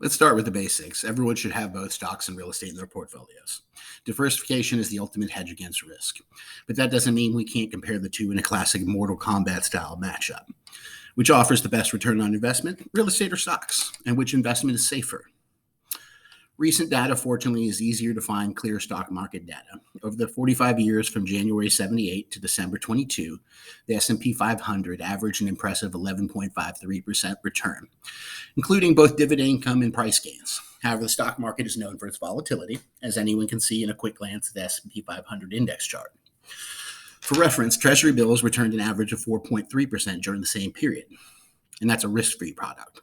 Let's start with the basics. Everyone should have both stocks and real estate in their portfolios. Diversification is the ultimate hedge against risk, but that doesn't mean we can't compare the two in a classic Mortal Kombat style matchup. Which offers the best return on investment, real estate or stocks, and which investment is safer? Recent data, fortunately, is easier to find clear stock market data. Over the 45 years from January 78 to December 22, the S&P 500 averaged an impressive 11.53% return, including both dividend income and price gains. However, the stock market is known for its volatility, as anyone can see in a quick glance at the S&P 500 index chart. For reference, Treasury bills returned an average of 4.3% during the same period, and that's a risk-free product.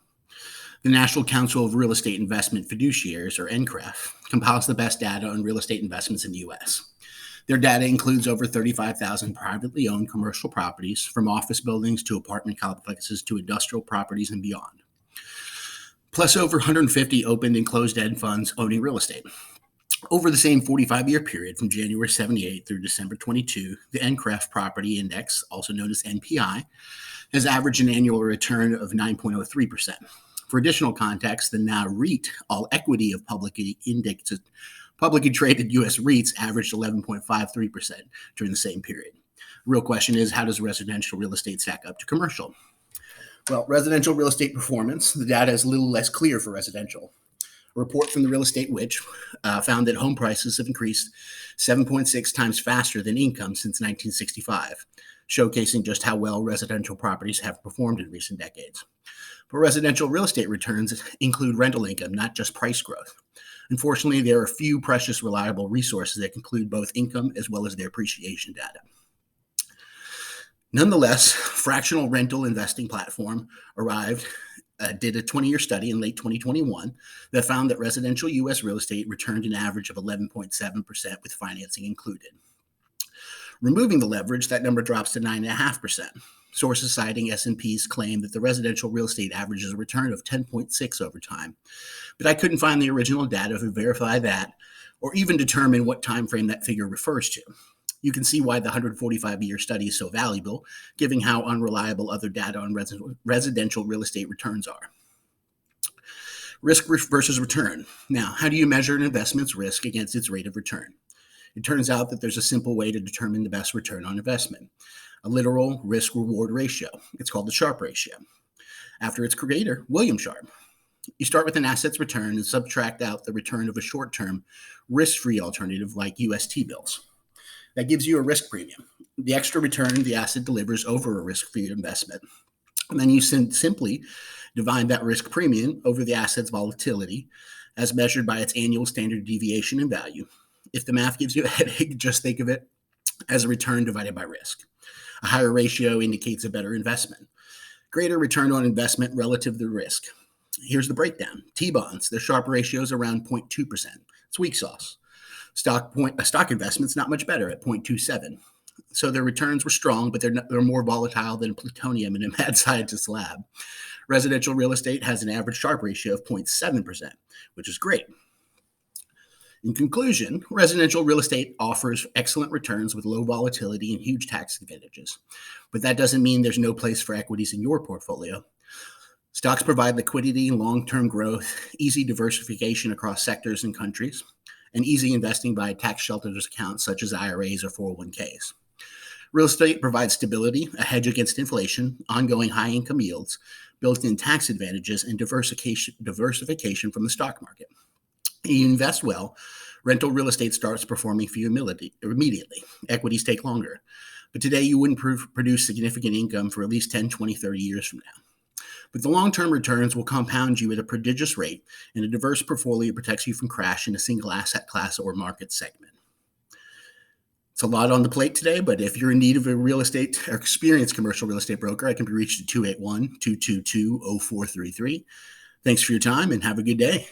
The National Council of Real Estate Investment Fiduciaries, or NCREF, compiles the best data on real estate investments in the U.S. Their data includes over 35,000 privately owned commercial properties, from office buildings to apartment complexes to industrial properties and beyond, plus over 150 open and closed-end funds owning real estate. Over the same 45-year period, from January 78 through December 22, the NCREF Property Index, also known as NPI, has averaged an annual return of 9.03%. For additional context, the now REIT, all equity of publicly traded U.S. REITs, averaged 11.53% during the same period. The real question is, how does residential real estate stack up to commercial? Well, residential real estate performance, the data is a little less clear for residential. A report from the Real Estate Witch found that home prices have increased 7.6 times faster than income since 1965, showcasing just how well residential properties have performed in recent decades. But residential real estate returns include rental income, not just price growth. Unfortunately, there are few precious, reliable resources that include both income as well as their appreciation data. Nonetheless, fractional rental investing platform did a 20-year study in late 2021 that found that residential U.S. real estate returned an average of 11.7% with financing included. Removing the leverage, that number drops to 9.5%. Sources citing S&P's claim that the residential real estate averages a return of 10.6 over time. But I couldn't find the original data to verify that or even determine what time frame that figure refers to. You can see why the 145-year study is so valuable, given how unreliable other data on residential real estate returns are. Risk versus return. Now, how do you measure an investment's risk against its rate of return? It turns out that there's a simple way to determine the best return on investment, a literal risk-reward ratio. It's called the Sharpe ratio, after its creator, William Sharpe. You start with an asset's return and subtract out the return of a short-term, risk-free alternative like U.S. T-bills. That gives you a risk premium, the extra return the asset delivers over a risk-free investment. And then you simply divide that risk premium over the asset's volatility as measured by its annual standard deviation in value. If the math gives you a headache, just think of it as a return divided by risk. A higher ratio indicates a better investment. Greater return on investment relative to the risk. Here's the breakdown. T-bonds, their Sharpe ratio is around 0.2%. It's weak sauce. Stock investment's not much better at 0.27. So their returns were strong, but they're more volatile than plutonium in a mad scientist's lab. Residential real estate has an average Sharpe ratio of 0.7%, which is great. In conclusion, residential real estate offers excellent returns with low volatility and huge tax advantages. But that doesn't mean there's no place for equities in your portfolio. Stocks provide liquidity, long-term growth, easy diversification across sectors and countries, and easy investing by tax-sheltered accounts such as IRAs or 401ks. Real estate provides stability, a hedge against inflation, ongoing high-income yields, built-in tax advantages, and diversification from the stock market. You invest well, rental real estate starts performing for you immediately. Equities take longer. But today you wouldn't produce significant income for at least 10, 20, 30 years from now. But the long-term returns will compound you at a prodigious rate, and a diverse portfolio protects you from crash in a single asset class or market segment. It's a lot on the plate today, but if you're in need of a real estate or experienced commercial real estate broker, I can be reached at 281-222-0433. Thanks for your time and have a good day.